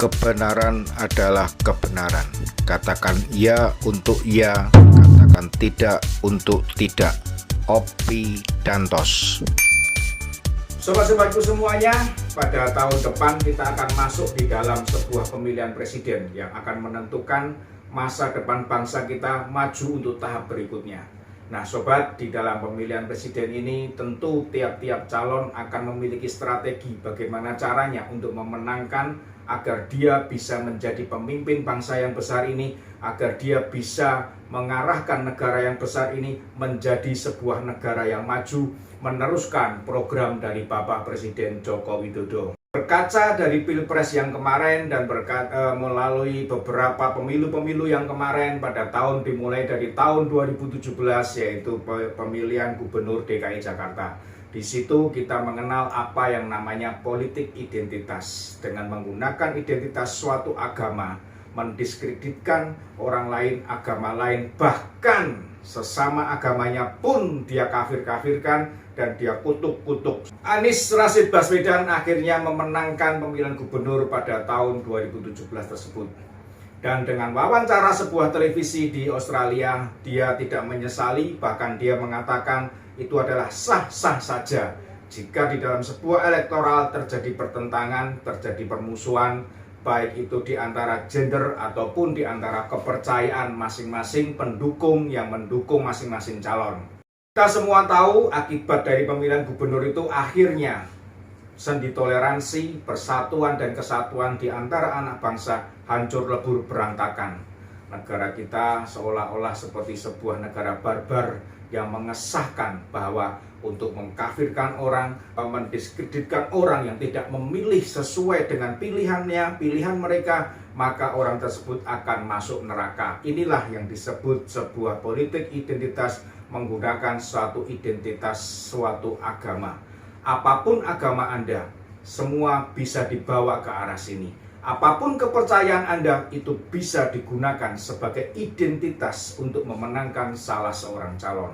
Kebenaran adalah kebenaran. Katakan iya untuk iya, katakan tidak untuk tidak. Opi Dantos. Sobat-sobatku semuanya, pada tahun depan kita akan masuk di dalam sebuah pemilihan presiden yang akan menentukan masa depan bangsa kita maju untuk tahap berikutnya. Nah sobat, di dalam pemilihan presiden ini tentu tiap-tiap calon akan memiliki strategi bagaimana caranya untuk memenangkan agar dia bisa menjadi pemimpin bangsa yang besar ini, agar dia bisa mengarahkan negara yang besar ini menjadi sebuah negara yang maju, meneruskan program dari Bapak Presiden Joko Widodo. Berkaca dari Pilpres yang kemarin dan melalui beberapa pemilu-pemilu yang kemarin pada tahun dimulai dari tahun 2017, yaitu pemilihan Gubernur DKI Jakarta. Di situ kita mengenal apa yang namanya politik identitas. Dengan menggunakan identitas suatu agama, mendiskreditkan orang lain, agama lain, bahkan sesama agamanya pun dia kafir-kafirkan dan dia kutuk-kutuk. Anies Rashid Baswedan akhirnya memenangkan pemilihan gubernur pada tahun 2017 tersebut. Dan dengan wawancara sebuah televisi di Australia, dia tidak menyesali, bahkan dia mengatakan itu adalah sah-sah saja jika di dalam sebuah elektoral terjadi pertentangan, terjadi permusuhan, baik itu di antara gender ataupun di antara kepercayaan masing-masing pendukung yang mendukung masing-masing calon. Kita semua tahu akibat dari pemilihan gubernur itu akhirnya sendi toleransi, persatuan dan kesatuan di antara anak bangsa hancur lebur berantakan. Negara kita seolah-olah seperti sebuah negara barbar yang mengesahkan bahwa untuk mengkafirkan orang, mendiskreditkan orang yang tidak memilih sesuai dengan pilihan mereka, maka orang tersebut akan masuk neraka. Inilah yang disebut sebuah politik identitas menggunakan suatu identitas suatu agama. Apapun agama Anda, semua bisa dibawa ke arah sini. Apapun kepercayaan Anda, itu bisa digunakan sebagai identitas untuk memenangkan salah seorang calon.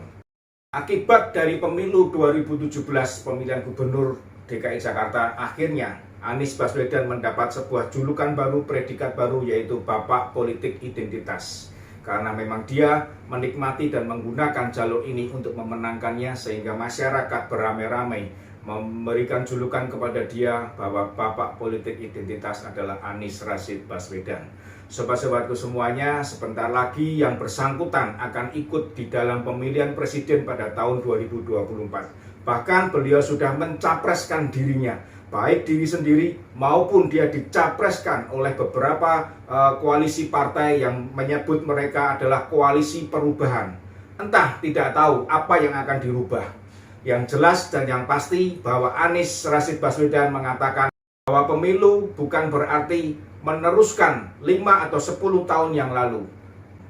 Akibat dari pemilu 2017 pemilihan gubernur DKI Jakarta, akhirnya Anies Baswedan mendapat sebuah julukan baru, predikat baru, yaitu Bapak Politik Identitas. Karena memang dia menikmati dan menggunakan jalur ini untuk memenangkannya, sehingga masyarakat beramai-ramai memberikan julukan kepada dia bahwa Bapak Politik Identitas adalah Anies Rashid Baswedan. Sobat-sobatku semuanya, sebentar lagi yang bersangkutan akan ikut di dalam pemilihan presiden pada tahun 2024. Bahkan beliau sudah mencapreskan dirinya, baik diri sendiri maupun dia dicapreskan oleh beberapa koalisi partai yang menyebut mereka adalah koalisi perubahan. Entah, tidak tahu apa yang akan dirubah. Yang jelas dan yang pasti bahwa Anies Rashid Baswedan mengatakan bahwa pemilu bukan berarti meneruskan 5 atau 10 tahun yang lalu.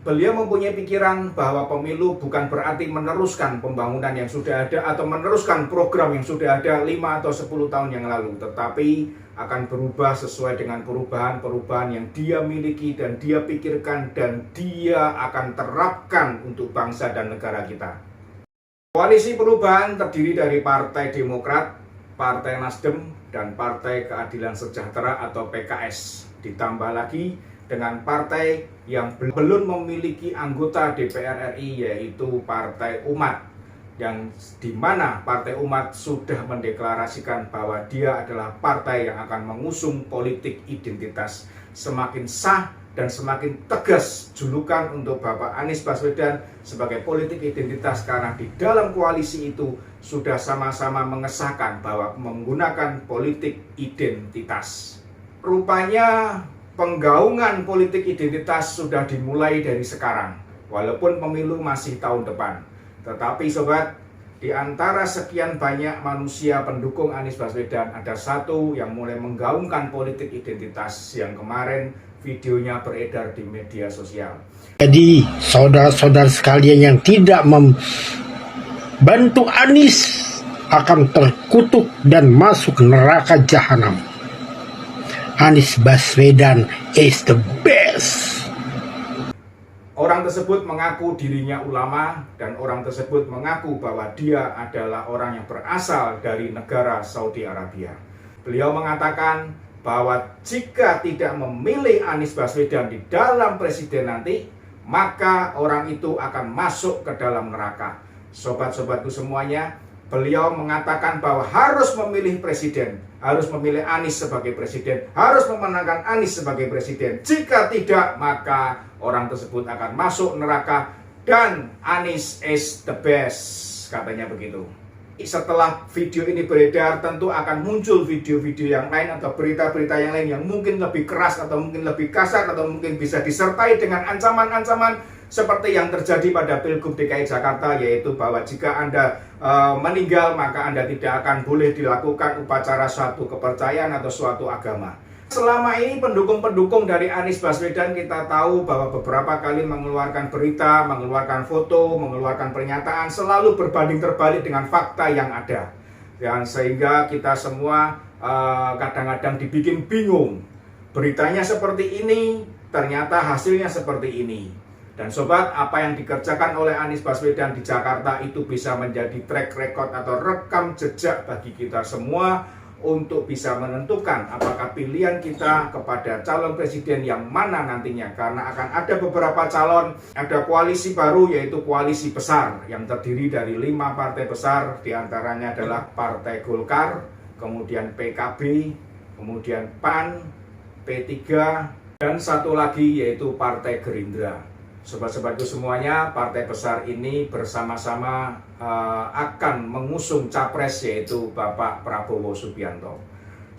Beliau mempunyai pikiran bahwa pemilu bukan berarti meneruskan pembangunan yang sudah ada atau meneruskan program yang sudah ada 5 atau 10 tahun yang lalu, tetapi akan berubah sesuai dengan perubahan-perubahan yang dia miliki dan dia pikirkan dan dia akan terapkan untuk bangsa dan negara kita. Koalisi perubahan terdiri dari Partai Demokrat, Partai Nasdem, dan Partai Keadilan Sejahtera atau PKS. Ditambah lagi dengan partai yang belum memiliki anggota DPR RI, yaitu Partai Umat, yang dimana Partai Umat sudah mendeklarasikan bahwa dia adalah partai yang akan mengusung politik identitas. Semakin sah dan semakin tegas julukan untuk Bapak Anies Baswedan sebagai politik identitas, karena di dalam koalisi itu sudah sama-sama mengesahkan bahwa menggunakan politik identitas. Rupanya penggaungan politik identitas sudah dimulai dari sekarang, walaupun pemilu masih tahun depan. Tetapi sobat, di antara sekian banyak manusia pendukung Anies Baswedan, ada satu yang mulai menggaungkan politik identitas yang kemarin videonya beredar di media sosial. Jadi saudara-saudara sekalian yang tidak membantu Anies akan terkutuk dan masuk neraka jahanam. Anies Baswedan is the best. Orang tersebut mengaku dirinya ulama dan orang tersebut mengaku bahwa dia adalah orang yang berasal dari negara Saudi Arabia. Beliau mengatakan bahwa jika tidak memilih Anies Baswedan di dalam presiden nanti, maka orang itu akan masuk ke dalam neraka. Sobat-sobatku semuanya, beliau mengatakan bahwa harus memilih presiden, harus memilih Anies sebagai presiden, harus memenangkan Anies sebagai presiden. Jika tidak, maka orang tersebut akan masuk neraka dan Anies is the best, katanya begitu. Setelah video ini beredar, tentu akan muncul video-video yang lain atau berita-berita yang lain yang mungkin lebih keras atau mungkin lebih kasar atau mungkin bisa disertai dengan ancaman-ancaman seperti yang terjadi pada Pilgub DKI Jakarta, yaitu bahwa jika Anda meninggal maka Anda tidak akan boleh dilakukan upacara suatu kepercayaan atau suatu agama. Selama ini pendukung-pendukung dari Anies Baswedan kita tahu bahwa beberapa kali mengeluarkan berita, mengeluarkan foto, mengeluarkan pernyataan selalu berbanding terbalik dengan fakta yang ada. Dan sehingga kita semua kadang-kadang dibikin bingung. Beritanya seperti ini, ternyata hasilnya seperti ini. Dan sobat, apa yang dikerjakan oleh Anies Baswedan di Jakarta itu bisa menjadi track record atau rekam jejak bagi kita semua untuk bisa menentukan apakah pilihan kita kepada calon presiden yang mana nantinya. Karena akan ada beberapa calon, ada koalisi baru yaitu koalisi besar yang terdiri dari 5 partai besar, diantaranya adalah Partai Golkar, kemudian PKB, kemudian PAN, P3, dan satu lagi yaitu Partai Gerindra. Sobat-sobatku semuanya, partai besar ini bersama-sama akan mengusung capres yaitu Bapak Prabowo Subianto.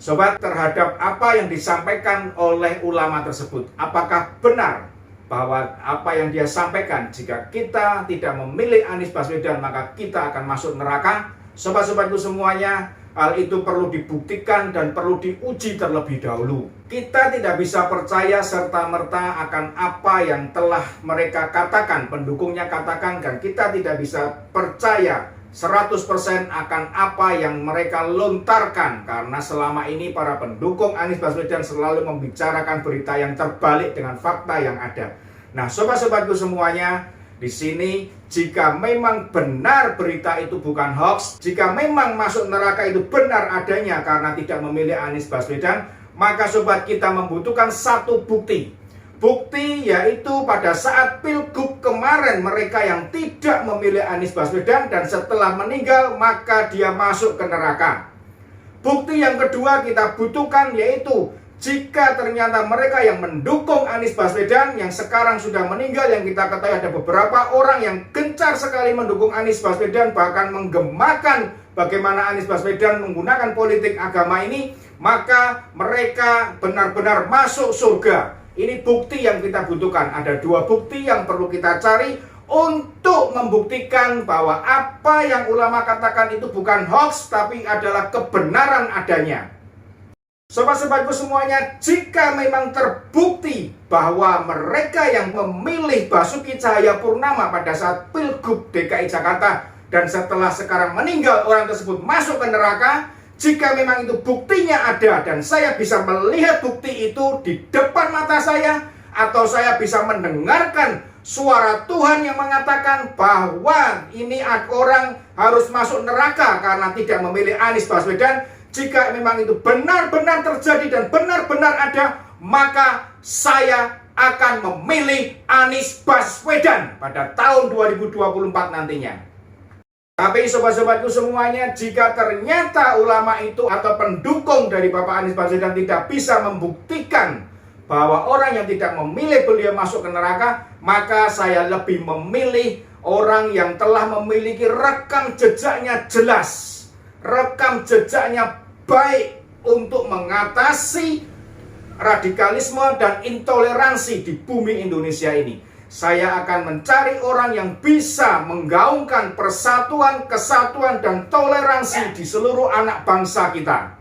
Sobat, terhadap apa yang disampaikan oleh ulama tersebut, apakah benar bahwa apa yang dia sampaikan jika kita tidak memilih Anies Baswedan maka kita akan masuk neraka? Sobat-sobatku semuanya, hal itu perlu dibuktikan dan perlu diuji terlebih dahulu. Kita tidak bisa percaya serta-merta akan apa yang telah mereka katakan, pendukungnya katakan, dan kita tidak bisa percaya 100% akan apa yang mereka lontarkan. Karena selama ini para pendukung Anies Baswedan selalu membicarakan berita yang terbalik dengan fakta yang ada. Nah, sobat-sobatku semuanya, di sini jika memang benar berita itu bukan hoax, jika memang masuk neraka itu benar adanya karena tidak memilih Anies Baswedan, maka sobat, kita membutuhkan satu bukti. Bukti yaitu pada saat Pilgub kemarin mereka yang tidak memilih Anies Baswedan dan setelah meninggal maka dia masuk ke neraka. Bukti yang kedua kita butuhkan yaitu jika ternyata mereka yang mendukung Anies Baswedan yang sekarang sudah meninggal, yang kita ketahui ada beberapa orang yang gencar sekali mendukung Anies Baswedan, bahkan menggemakan bagaimana Anies Baswedan menggunakan politik agama ini, maka mereka benar-benar masuk surga. Ini bukti yang kita butuhkan. Ada 2 bukti yang perlu kita cari untuk membuktikan bahwa apa yang ulama katakan itu bukan hoax, tapi adalah kebenaran adanya. Sobat-sobatku semuanya, jika memang terbukti bahwa mereka yang memilih Basuki Cahayapurnama pada saat Pilgub DKI Jakarta dan setelah sekarang meninggal orang tersebut masuk ke neraka, jika memang itu buktinya ada dan saya bisa melihat bukti itu di depan mata saya, atau saya bisa mendengarkan suara Tuhan yang mengatakan bahwa ini orang harus masuk neraka karena tidak memilih Anies Baswedan, jika memang itu benar-benar terjadi dan benar-benar ada, maka saya akan memilih Anies Baswedan pada tahun 2024 nantinya. Tapi sobat-sobatku semuanya, jika ternyata ulama itu atau pendukung dari Bapak Anies Baswedan tidak bisa membuktikan bahwa orang yang tidak memilih beliau masuk ke neraka, maka saya lebih memilih orang yang telah memiliki rekam jejaknya jelas, rekam jejaknya baik untuk mengatasi radikalisme dan intoleransi di bumi Indonesia ini. Saya akan mencari orang yang bisa menggaungkan persatuan, kesatuan, dan toleransi di seluruh anak bangsa kita.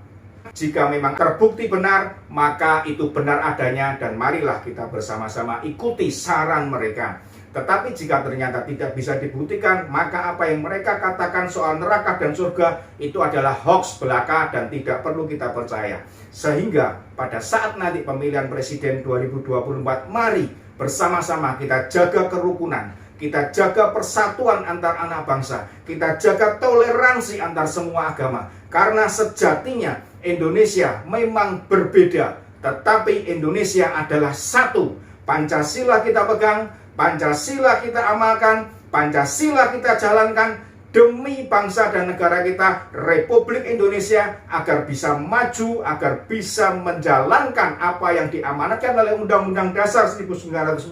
Jika memang terbukti benar, maka itu benar adanya dan marilah kita bersama-sama ikuti saran mereka. Tetapi jika ternyata tidak bisa dibuktikan, maka apa yang mereka katakan soal neraka dan surga itu adalah hoax belaka dan tidak perlu kita percaya. Sehingga pada saat nanti pemilihan presiden 2024, mari bersama-sama kita jaga kerukunan, kita jaga persatuan antar anak bangsa, kita jaga toleransi antar semua agama. Karena sejatinya Indonesia memang berbeda, tetapi Indonesia adalah satu. Pancasila kita pegang, Pancasila kita amalkan, Pancasila kita jalankan demi bangsa dan negara kita, Republik Indonesia, agar bisa maju, agar bisa menjalankan apa yang diamanatkan oleh Undang-Undang Dasar 1945,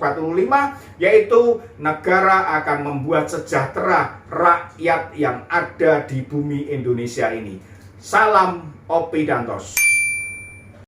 yaitu negara akan membuat sejahtera rakyat yang ada di bumi Indonesia ini. Salam Opi Dantos.